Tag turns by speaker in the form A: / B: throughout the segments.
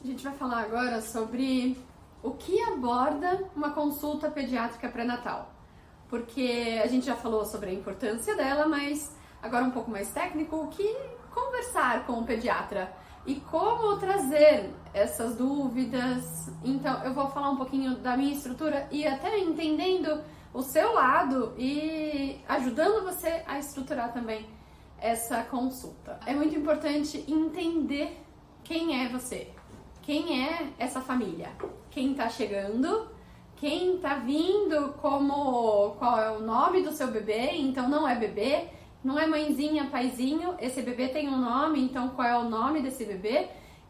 A: A gente vai falar agora sobre o que aborda uma consulta pediátrica pré-natal. Porque a gente já falou sobre a importância dela, mas agora um pouco mais técnico, o que conversar com o pediatra e como trazer essas dúvidas. Então, eu vou falar um pouquinho da minha estrutura e até entendendo o seu lado e ajudando você a estruturar também essa consulta. É muito importante entender quem é você, quem é essa família, quem tá chegando, quem tá vindo, qual é o nome do seu bebê. Então não é bebê, não é mãezinha, paizinho, esse bebê tem um nome, então qual é o nome desse bebê?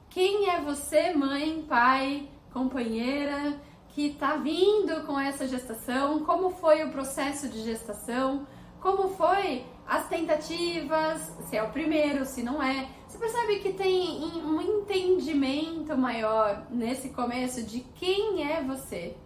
A: Quem é você, mãe, pai, companheira, que tá vindo com essa gestação? Como foi o processo de gestação? Como foi as tentativas? Se é o primeiro, se não é. Você percebe que tem um entendimento maior nesse começo de quem é você.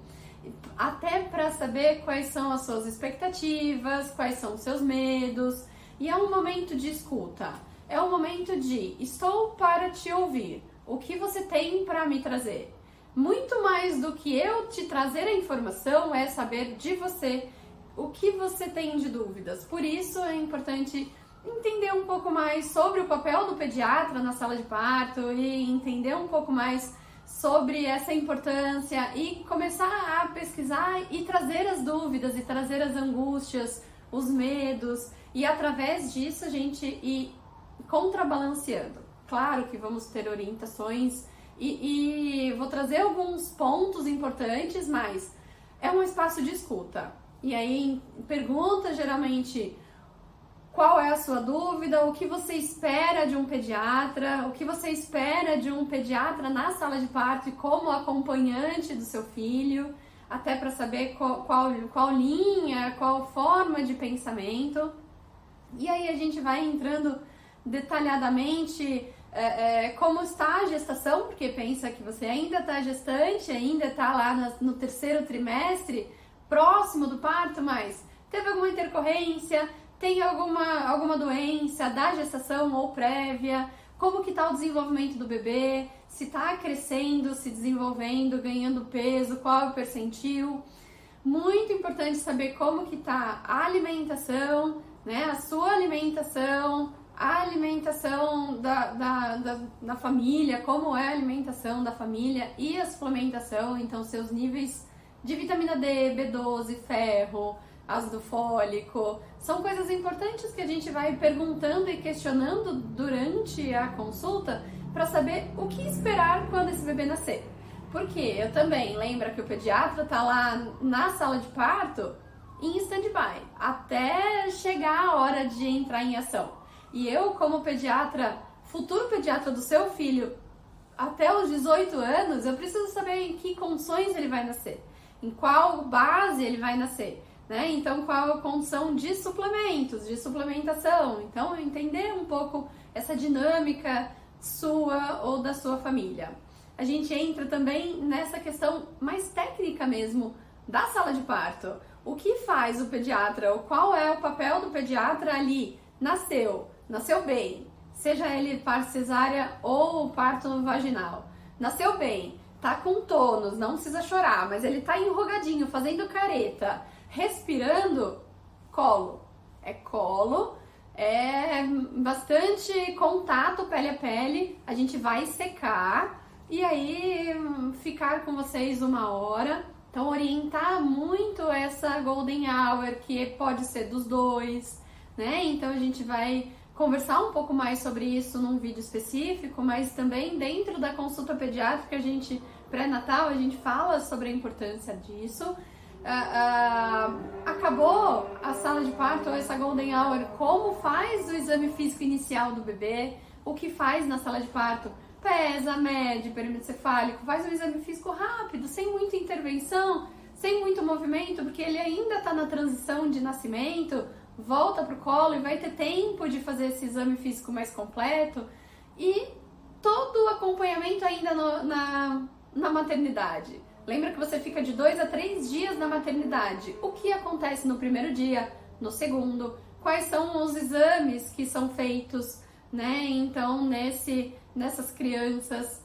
A: Até para saber quais são as suas expectativas, quais são os seus medos. E é um momento de escuta. É um momento de estou para te ouvir. O que você tem para me trazer? Muito mais do que eu te trazer a informação é saber de você o que você tem de dúvidas. Por isso é importante entender um pouco mais sobre o papel do pediatra na sala de parto e entender um pouco mais sobre essa importância e começar a pesquisar e trazer as dúvidas e trazer as angústias, os medos, e através disso a gente ir contrabalanceando. Claro que vamos ter orientações e vou trazer alguns pontos importantes, mas é um espaço de escuta. E aí pergunta geralmente qual é a sua dúvida, o que você espera de um pediatra, o que você espera de um pediatra na sala de parto e como acompanhante do seu filho, até para saber qual linha, qual forma de pensamento. E aí a gente vai entrando detalhadamente como está a gestação, porque pensa que você ainda está gestante, ainda está lá no terceiro trimestre, próximo do parto, mas teve alguma intercorrência, tem alguma doença da gestação ou prévia, como que está o desenvolvimento do bebê, se está crescendo, se desenvolvendo, ganhando peso, qual é o percentil. Muito importante saber como que está a alimentação, né, a sua alimentação, a alimentação da família, como é a alimentação da família e a suplementação, então seus níveis de vitamina D, B12, ferro, ácido fólico, são coisas importantes que a gente vai perguntando e questionando durante a consulta para saber o que esperar quando esse bebê nascer. Porque eu também lembro que o pediatra tá lá na sala de parto em stand-by, até chegar a hora de entrar em ação. E eu, como pediatra, futuro pediatra do seu filho, até os 18 anos, eu preciso saber em que condições ele vai nascer, em qual base ele vai nascer, né? Então, qual a condição de suplementos, de suplementação. Então, entender um pouco essa dinâmica sua ou da sua família. A gente entra também nessa questão mais técnica mesmo da sala de parto. O que faz o pediatra, ou qual é o papel do pediatra ali? Nasceu bem, seja ele parto cesárea ou parto vaginal. Nasceu bem, tá com tônus, não precisa chorar, mas ele tá enrugadinho, fazendo careta, respirando, colo. É colo, é bastante contato pele a pele, a gente vai secar e aí ficar com vocês 1 hora. Então orientar muito essa golden hour, que pode ser dos dois, né? Então a gente vai conversar um pouco mais sobre isso num vídeo específico, mas também dentro da consulta pediátrica, pré-natal, a gente fala sobre a importância disso. Acabou a sala de parto, essa golden hour, como faz o exame físico inicial do bebê, o que faz na sala de parto? Pesa, mede, perímetro cefálico, faz um exame físico rápido, sem muita intervenção, sem muito movimento, porque ele ainda está na transição de nascimento, volta pro colo e vai ter tempo de fazer esse exame físico mais completo. E todo o acompanhamento ainda na maternidade. Lembra que você fica de 2 a 3 dias na maternidade. O que acontece no primeiro dia, no segundo, quais são os exames que são feitos, né? Então, nessas crianças,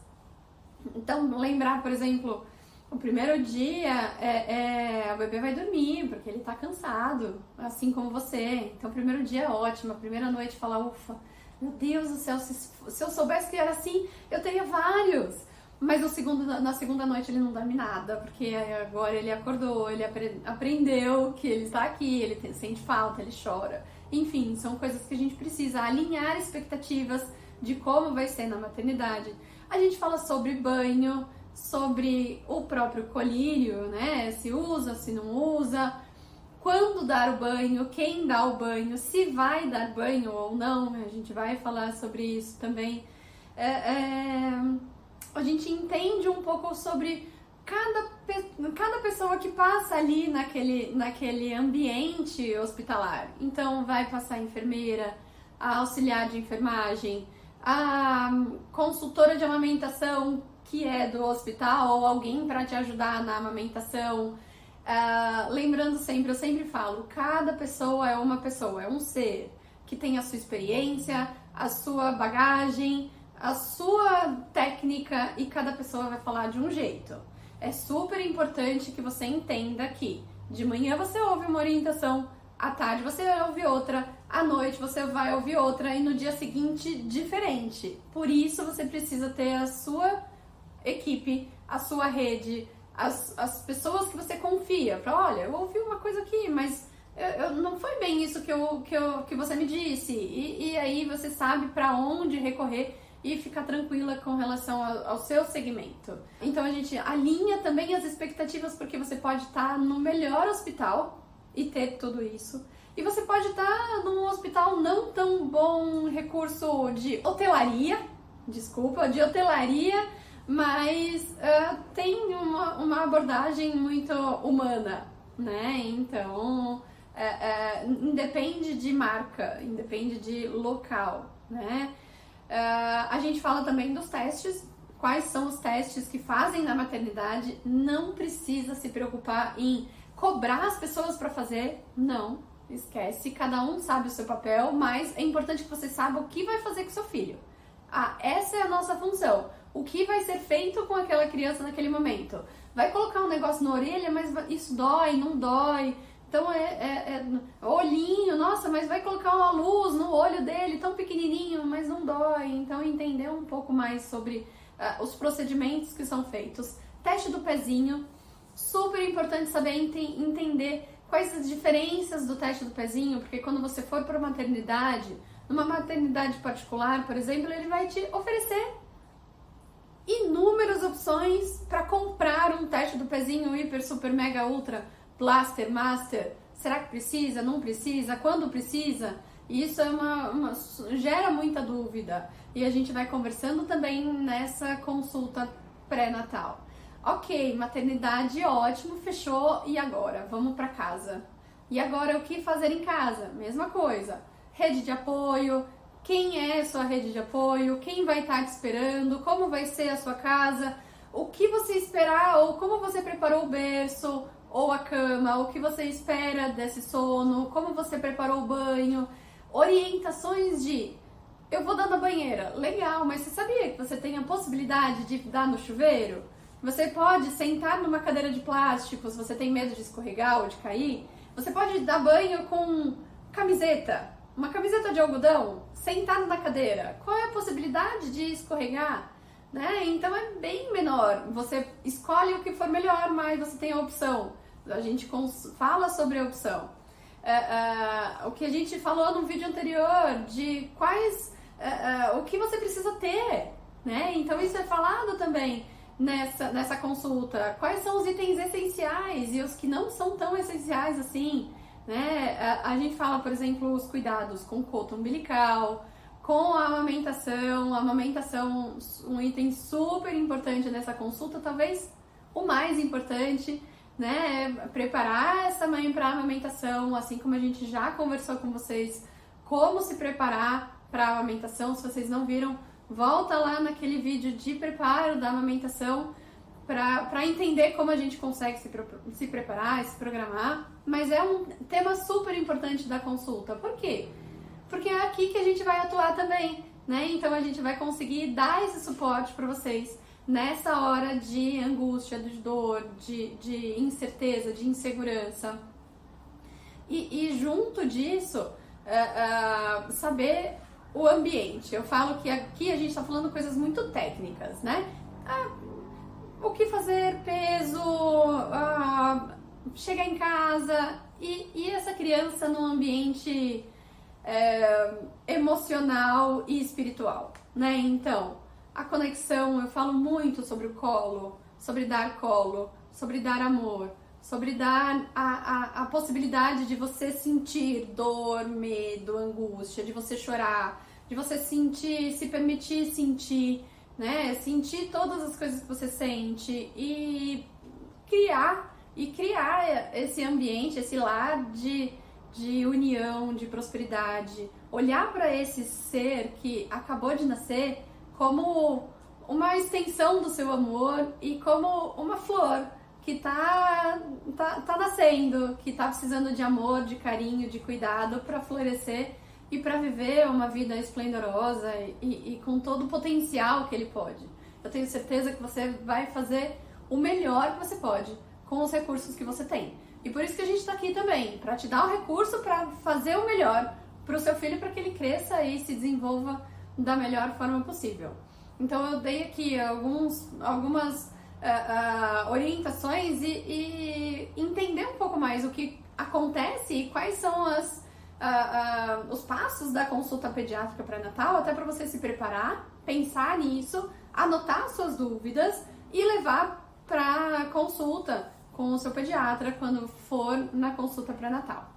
A: Então, lembrar, por exemplo, o primeiro dia o bebê vai dormir, porque ele tá cansado, assim como você. Então, o primeiro dia é ótimo, a primeira noite fala, ufa, meu Deus do céu, se eu soubesse que era assim, eu teria vários. Mas na segunda noite ele não dorme nada, porque agora ele acordou, ele aprendeu que ele está aqui, ele sente falta, ele chora. Enfim, são coisas que a gente precisa alinhar expectativas de como vai ser na maternidade. A gente fala sobre banho, sobre o próprio colírio, né? Se usa, se não usa, quando dar o banho, quem dá o banho, se vai dar banho ou não, a gente vai falar sobre isso também. A gente entende um pouco sobre cada pessoa que passa ali naquele ambiente hospitalar. Então, vai passar a enfermeira, a auxiliar de enfermagem, a consultora de amamentação, que é do hospital, ou alguém para te ajudar na amamentação. Lembrando sempre, eu sempre falo, cada pessoa é uma pessoa, é um ser que tem a sua experiência, a sua bagagem, a sua técnica, e cada pessoa vai falar de um jeito. É super importante que você entenda que de manhã você ouve uma orientação, à tarde você ouve outra, à noite você vai ouvir outra e no dia seguinte diferente. Por isso você precisa ter a sua equipe, a sua rede, as pessoas que você confia. Para, olha, eu ouvi uma coisa aqui, mas não foi bem isso que você me disse. E aí você sabe para onde recorrer e ficar tranquila com relação ao seu segmento. Então a gente alinha também as expectativas, porque você pode estar no melhor hospital e ter tudo isso. E você pode estar num hospital não tão bom recurso de hotelaria, mas tem uma abordagem muito humana, né? Então, independe de marca, independe de local, né? A gente fala também dos testes, quais são os testes que fazem na maternidade. Não precisa se preocupar em cobrar as pessoas para fazer, não, esquece, cada um sabe o seu papel, mas é importante que você saiba o que vai fazer com seu filho. Essa é a nossa função, o que vai ser feito com aquela criança naquele momento. Vai colocar um negócio na orelha, mas isso dói, não dói. Então olhinho, nossa, mas vai colocar uma luz no olho dele, tão pequenininho, mas não dói. Então entender um pouco mais sobre os procedimentos que são feitos. Teste do pezinho, super importante saber entender quais as diferenças do teste do pezinho, porque quando você for para uma maternidade, numa maternidade particular, por exemplo, ele vai te oferecer inúmeras opções para comprar um teste do pezinho hiper, super, mega, ultra, Blaster, Master. Será que precisa? Não precisa? Quando precisa? Isso gera muita dúvida. E a gente vai conversando também nessa consulta pré-natal. Ok, maternidade ótimo, fechou, e agora? Vamos para casa. E agora o que fazer em casa? Mesma coisa. Rede de apoio, quem é a sua rede de apoio, quem vai estar te esperando, como vai ser a sua casa, o que você esperar, ou como você preparou o berço, ou a cama, o que você espera desse sono, como você preparou o banho, orientações de eu vou dar na banheira, legal, mas você sabia que você tem a possibilidade de dar no chuveiro? Você pode sentar numa cadeira de plástico, se você tem medo de escorregar ou de cair, você pode dar banho com camiseta, uma camiseta de algodão, sentado na cadeira. Qual é a possibilidade de escorregar? Né? Então é bem menor, você escolhe o que for melhor, mas você tem a opção. A gente fala sobre a opção. O que a gente falou no vídeo anterior, de o que você precisa ter, né? Então isso é falado também nessa consulta. Quais são os itens essenciais e os que não são tão essenciais assim, né? A gente fala, por exemplo, os cuidados com coto umbilical, com a amamentação, um item super importante nessa consulta, talvez o mais importante, né? Preparar essa mãe para a amamentação, assim como a gente já conversou com vocês, como se preparar para a amamentação. Se vocês não viram, volta lá naquele vídeo de preparo da amamentação para entender como a gente consegue se preparar, se programar. Mas é um tema super importante da consulta. Por quê? Porque é aqui que a gente vai atuar também, né? Então a gente vai conseguir dar esse suporte para vocês nessa hora de angústia, de dor, de incerteza, de insegurança. E junto disso, saber o ambiente. Eu falo que aqui a gente está falando coisas muito técnicas, né? O que fazer, peso, chegar em casa e essa criança num ambiente emocional e espiritual, né? Então, a conexão, eu falo muito sobre o colo, sobre dar amor, sobre dar a possibilidade de você sentir dor, medo, angústia, de você chorar, de você sentir, se permitir sentir, né? Sentir todas as coisas que você sente e criar esse ambiente, esse lar de união, de prosperidade. Olhar para esse ser que acabou de nascer como uma extensão do seu amor e como uma flor que tá nascendo, que tá precisando de amor, de carinho, de cuidado para florescer e para viver uma vida esplendorosa e com todo o potencial que ele pode. Eu tenho certeza que você vai fazer o melhor que você pode com os recursos que você tem. E por isso que a gente está aqui também, para te dar o recurso para fazer o melhor para o seu filho, para que ele cresça e se desenvolva da melhor forma possível. Então eu dei aqui algumas orientações e entender um pouco mais o que acontece e quais são os passos da consulta pediátrica pré-natal, até para você se preparar, pensar nisso, anotar suas dúvidas e levar para consulta com o seu pediatra quando for na consulta pré-natal.